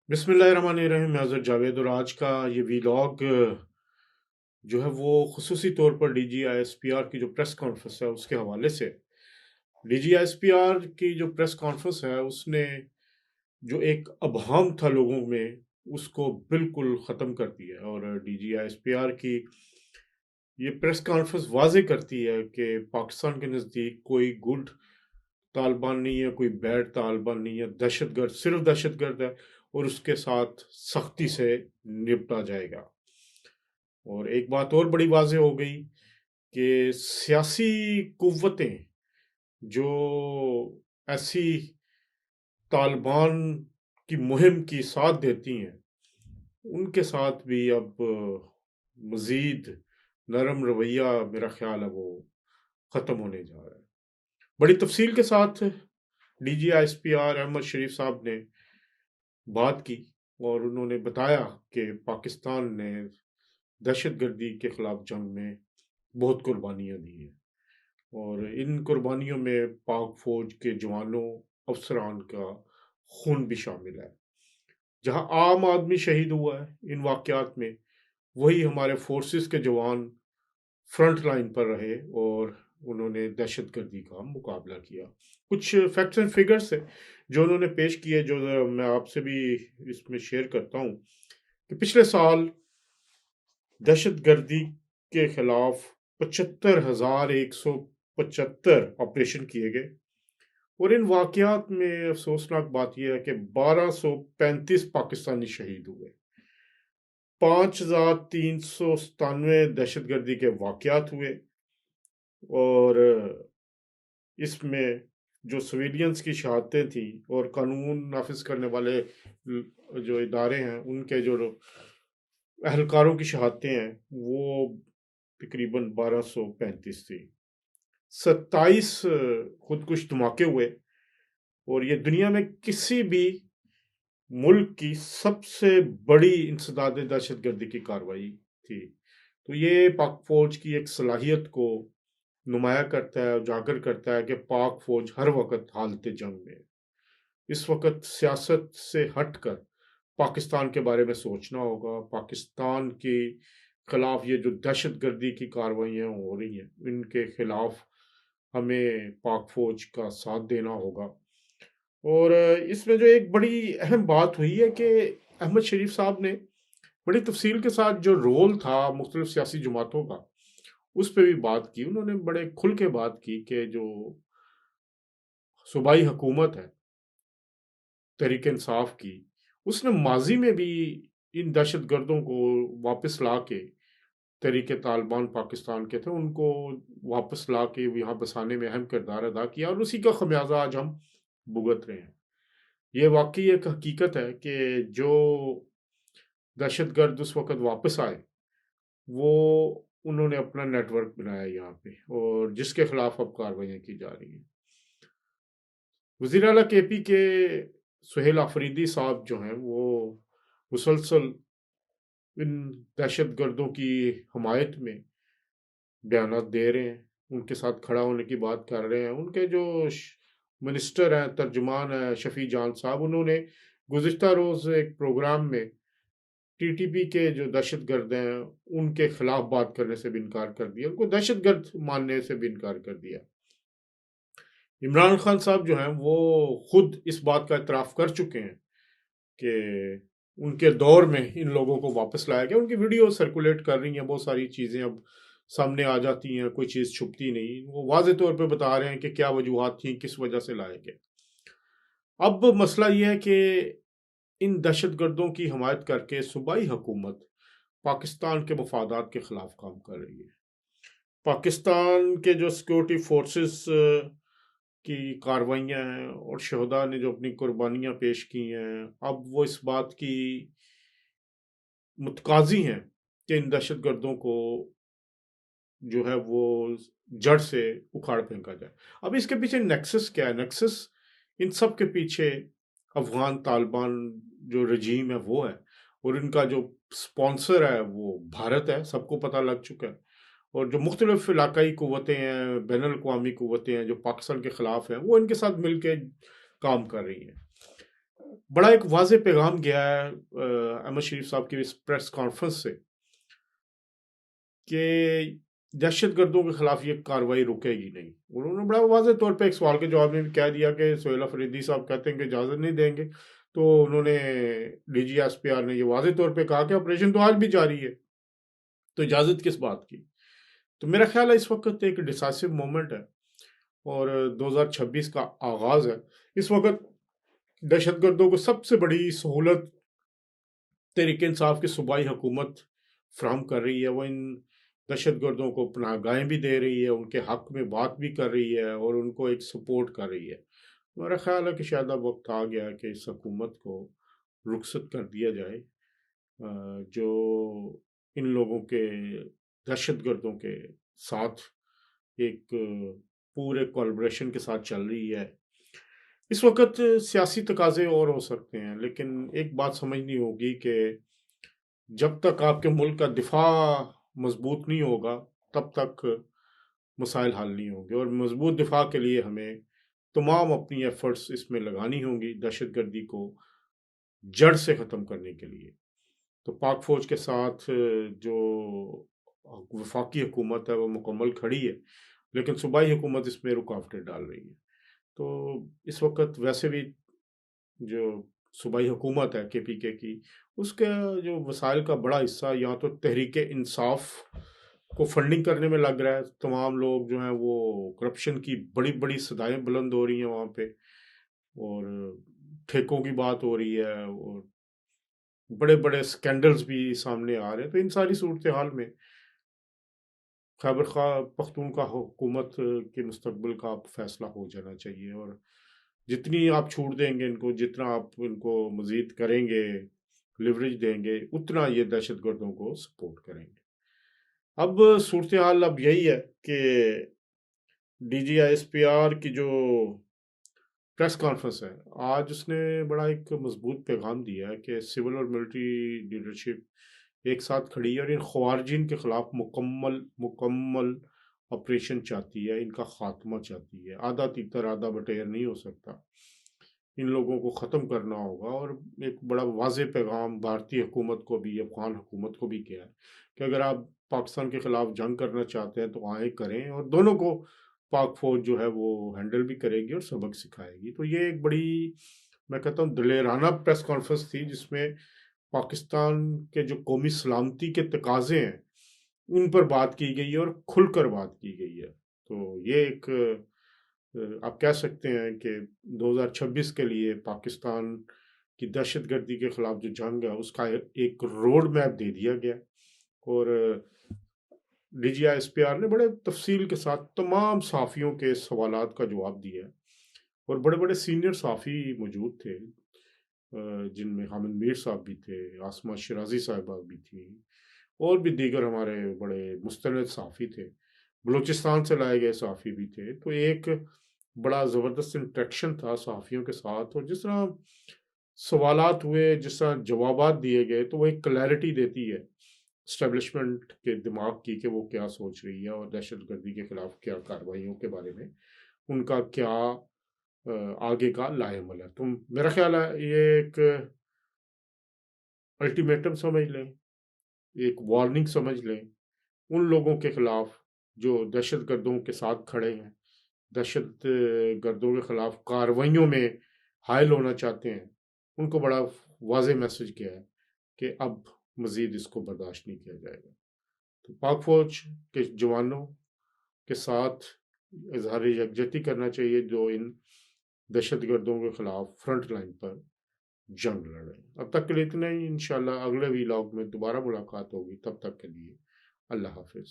بسم اللہ الرحمن الرحیم، میں حضرت جاوید، اور آج کا یہ ویلاگ جو ہے وہ خصوصی طور پر D G I S P R کی جو پریس کانفرنس ہے اس کے حوالے سے۔ D G I S P R کی جو پریس کانفرنس ہے اس نے جو ایک ابہام تھا لوگوں میں اس کو بالکل ختم کر دیا ہے، اور D G I S P R کی یہ پریس کانفرنس واضح کرتی ہے کہ پاکستان کے نزدیک کوئی گڈ طالبان نہیں ہے، کوئی بیڈ طالبان نہیں ہے، دہشت گرد صرف دہشت گرد ہے، اور اس کے ساتھ سختی سے نپٹا جائے گا۔ اور ایک بات اور بڑی واضح ہو گئی کہ سیاسی قوتیں جو ایسی طالبان کی مہم کی ساتھ دیتی ہیں ان کے ساتھ بھی اب مزید نرم رویہ میرا خیال ہے وہ ختم ہونے جا رہا ہے۔ بڑی تفصیل کے ساتھ D G I S P R Ahmad Sharif صاحب نے بات کی، اور انہوں نے بتایا کہ پاکستان نے دہشت گردی کے خلاف جنگ میں بہت قربانیاں دی ہیں، اور ان قربانیوں میں پاک فوج کے جوانوں افسران کا خون بھی شامل ہے۔ جہاں عام آدمی شہید ہوا ہے ان واقعات میں، وہی ہمارے فورسز کے جوان فرنٹ لائن پر رہے اور انہوں نے دہشت گردی کا مقابلہ کیا۔ کچھ فیکٹس اینڈ فگرز سے جو انہوں نے پیش کیے، جو میں آپ سے بھی اس میں شیئر کرتا ہوں کہ پچھلے سال دہشت گردی کے خلاف 75,175 آپریشن کیے گئے، اور ان واقعات میں افسوسناک بات یہ ہے کہ 1235 پاکستانی شہید ہوئے، 5,397 دہشت گردی کے واقعات ہوئے، اور اس میں جو سویلینز کی شہادتیں تھیں اور قانون نافذ کرنے والے جو ادارے ہیں ان کے جو اہلکاروں کی شہادتیں ہیں وہ تقریباً 1235 تھی۔ 27 خودکش دھماکے ہوئے، اور یہ دنیا میں کسی بھی ملک کی سب سے بڑی انسداد دہشت گردی کی کارروائی تھی۔ تو یہ پاک فوج کی ایک صلاحیت کو نمایاں کرتا ہے، اجاگر کرتا ہے کہ پاک فوج ہر وقت حالت جنگ میں۔ اس وقت سیاست سے ہٹ کر پاکستان کے بارے میں سوچنا ہوگا۔ پاکستان کے خلاف یہ جو دہشت گردی کی کارروائیاں ہو رہی ہیں ان کے خلاف ہمیں پاک فوج کا ساتھ دینا ہوگا۔ اور اس میں جو ایک بڑی اہم بات ہوئی ہے کہ احمد شریف صاحب نے بڑی تفصیل کے ساتھ جو رول تھا مختلف سیاسی جماعتوں کا اس پہ بھی بات کی۔ انہوں نے بڑے کھل کے بات کی کہ جو صوبائی حکومت ہے تحریک انصاف کی، اس نے ماضی میں بھی ان دہشت گردوں کو واپس لا کے، تحریک طالبان پاکستان کے تھے ان کو واپس لا کے یہاں بسانے میں اہم کردار ادا کیا، اور اسی کا خمیازہ آج ہم بھگت رہے ہیں۔ یہ واقعی ایک حقیقت ہے کہ جو دہشت گرد اس وقت واپس آئے وہ انہوں نے اپنا نیٹ ورک بنایا یہاں پہ، اور جس کے خلاف اب کارروائیاں کی جا رہی ہیں۔ وزیر اعلیٰ کے پی کے سہیل آفریدی صاحب جو ہیں وہ مسلسل ان دہشت گردوں کی حمایت میں بیانات دے رہے ہیں، ان کے ساتھ کھڑا ہونے کی بات کر رہے ہیں۔ ان کے جو منسٹر ہیں، ترجمان ہیں شفیع جان صاحب، انہوں نے گزشتہ روز ایک پروگرام میں ٹی ٹی پی کے جو دہشت گرد ہیں ان کے خلاف بات کرنے سے بھی انکار کر دیا، ان کو دہشت گرد ماننے سے بھی انکار کر دیا۔ عمران خان صاحب جو ہیں وہ خود اس بات کا اعتراف کر چکے ہیں کہ ان کے دور میں ان لوگوں کو واپس لایا گیا۔ ان کی ویڈیو سرکولیٹ کر رہی ہیں، بہت ساری چیزیں اب سامنے آ جاتی ہیں، کوئی چیز چھپتی نہیں، وہ واضح طور پہ بتا رہے ہیں کہ کیا وجوہات تھیں، کس وجہ سے لائے گئے۔ اب مسئلہ یہ ہے کہ ان دہشت گردوں کی حمایت کر کے صوبائی حکومت پاکستان کے مفادات کے خلاف کام کر رہی ہے۔ پاکستان کے جو سیکورٹی فورسز کی کارروائیاں ہیں اور شہداء نے جو اپنی قربانیاں پیش کی ہیں، اب وہ اس بات کی متقاضی ہیں کہ ان دہشت گردوں کو جو ہے وہ جڑ سے اکھاڑ پھینکا جائے۔ اب اس کے پیچھے نیکسس کیا ہے؟ نیکسس ان سب کے پیچھے افغان طالبان جو رجیم ہے وہ ہے، اور ان کا جو سپانسر ہے وہ بھارت ہے، سب کو پتہ لگ چکا ہے۔ اور جو مختلف علاقائی قوتیں ہیں، بین الاقوامی قوتیں ہیں جو پاکستان کے خلاف ہیں، وہ ان کے ساتھ مل کے کام کر رہی ہیں۔ بڑا ایک واضح پیغام گیا ہے احمد شریف صاحب کی اس پریس کانفرنس سے کہ دہشت گردوں کے خلاف یہ کاروائی رکے گی نہیں. انہوں نے بڑا واضح طور پہ ایک سوال کے جواب میں بھی کہہ دیا کہ سہیل فریدی صاحب کہتے ہیں کہ اجازت نہیں دیں گے، تو انہوں نے D G S P R نے یہ واضح طور پہ کہا کہ آپریشن تو آج بھی جاری ہے، تو اجازت کس بات کی. تو میرا خیال ہے اس وقت ایک ڈیسائسو مومنٹ ہے اور 2026 کا آغاز ہے. اس وقت دہشت گردوں کو سب سے بڑی سہولت تحریک انصاف کی صوبائی حکومت فراہم کر رہی ہے. وہ ان دہشت گردوں کو پناہ گاہیں بھی دے رہی ہے، ان کے حق میں بات بھی کر رہی ہے اور ان کو ایک سپورٹ کر رہی ہے. میرا خیال ہے کہ شاید اب وقت آ گیا کہ اس حکومت کو رخصت کر دیا جائے جو ان لوگوں کے دہشت گردوں کے ساتھ ایک پورے کولابریشن کے ساتھ چل رہی ہے. اس وقت سیاسی تقاضے اور ہو سکتے ہیں، لیکن ایک بات سمجھنی ہوگی کہ جب تک آپ کے ملک کا دفاع مضبوط نہیں ہوگا تب تک مسائل حل نہیں ہوں گے، اور مضبوط دفاع کے لیے ہمیں تمام اپنی ایفرٹس اس میں لگانی ہوں گی دہشت گردی کو جڑ سے ختم کرنے کے لیے. تو پاک فوج کے ساتھ جو وفاقی حکومت ہے وہ مکمل کھڑی ہے، لیکن صوبائی حکومت اس میں رکاوٹیں ڈال رہی ہے. تو اس وقت ویسے بھی جو صوبائی حکومت ہے کے پی کے کی، اس کا جو وسائل کا بڑا حصہ یا تو تحریک انصاف کو فنڈنگ کرنے میں لگ رہا ہے. تمام لوگ جو ہیں وہ کرپشن کی بڑی بڑی صدائیں بلند ہو رہی ہیں وہاں پہ، اور ٹھیکوں کی بات ہو رہی ہے اور بڑے بڑے سکینڈلز بھی سامنے آ رہے ہیں. تو ان ساری صورتحال میں خیبر پختونخوا حکومت کے مستقبل کا آپ فیصلہ ہو جانا چاہیے، اور جتنی آپ چھوٹ دیں گے ان کو، جتنا آپ ان کو مزید کریں گے، لیوریج دیں گے، اتنا یہ دہشت گردوں کو سپورٹ کریں گے. اب صورتحال اب یہی ہے کہ D G S P R کی جو پریس کانفرنس ہے آج، اس نے بڑا ایک مضبوط پیغام دیا ہے کہ سول اور ملٹری لیڈرشپ ایک ساتھ کھڑی ہے اور ان خوارجین کے خلاف مکمل آپریشن چاہتی ہے، ان کا خاتمہ چاہتی ہے. آدھا تیتر آدھا بٹیر نہیں ہو سکتا، ان لوگوں کو ختم کرنا ہوگا. اور ایک بڑا واضح پیغام بھارتی حکومت کو بھی، افغان حکومت کو بھی کیا ہے کہ اگر آپ پاکستان کے خلاف جنگ کرنا چاہتے ہیں تو آئیں کریں، اور دونوں کو پاک فوج جو ہے وہ ہینڈل بھی کرے گی اور سبق سکھائے گی. تو یہ ایک بڑی، میں کہتا ہوں، دلیرانہ پریس کانفرنس تھی جس میں پاکستان کے جو قومی سلامتی کے تقاضے ہیں ان پر بات کی گئی ہے اور کھل کر بات کی گئی ہے. تو یہ ایک آپ کہہ سکتے ہیں کہ 2026 کے لیے پاکستان کی دہشت گردی کے خلاف جو جنگ ہے اس کا ایک روڈ میپ دے دیا گیا. اور D G S P R نے بڑے تفصیل کے ساتھ تمام صحافیوں کے سوالات کا جواب دیا ہے، اور بڑے بڑے سینئر صحافی موجود تھے جن میں حامد میر صاحب بھی تھے، آسمہ شرازی صاحبہ بھی تھیں، اور بھی دیگر ہمارے بڑے مستند صحافی تھے، بلوچستان سے لائے گئے صحافی بھی تھے. تو ایک بڑا زبردست انٹریکشن تھا صحافیوں کے ساتھ، اور جس طرح سوالات ہوئے، جس طرح جوابات دیے گئے، تو وہ ایک کلیئرٹی دیتی ہے اسٹیبلشمنٹ کے دماغ کی کہ وہ کیا سوچ رہی ہے اور دہشت گردی کے خلاف کیا کارروائیوں کے بارے میں ان کا کیا آگے کا لائے عمل ہے. تو میرا خیال ہے یہ ایک الٹیمیٹم سمجھ لیں، ایک وارننگ سمجھ لیں ان لوگوں کے خلاف جو دہشت گردوں کے ساتھ کھڑے ہیں، دہشت گردوں کے خلاف کارروائیوں میں حائل ہونا چاہتے ہیں. ان کو بڑا واضح میسج کیا ہے کہ اب مزید اس کو برداشت نہیں کیا جائے گا. تو پاک فوج کے جوانوں کے ساتھ اظہار یکجہتی کرنا چاہیے جو ان دہشت گردوں کے خلاف فرنٹ لائن پر جنگ لڑ رہے ہیں. اب تک کے لیے اتنا ہی، انشاءاللہ اگلے ویلاگ میں دوبارہ ملاقات ہوگی. تب تک کے لیے اللہ حافظ.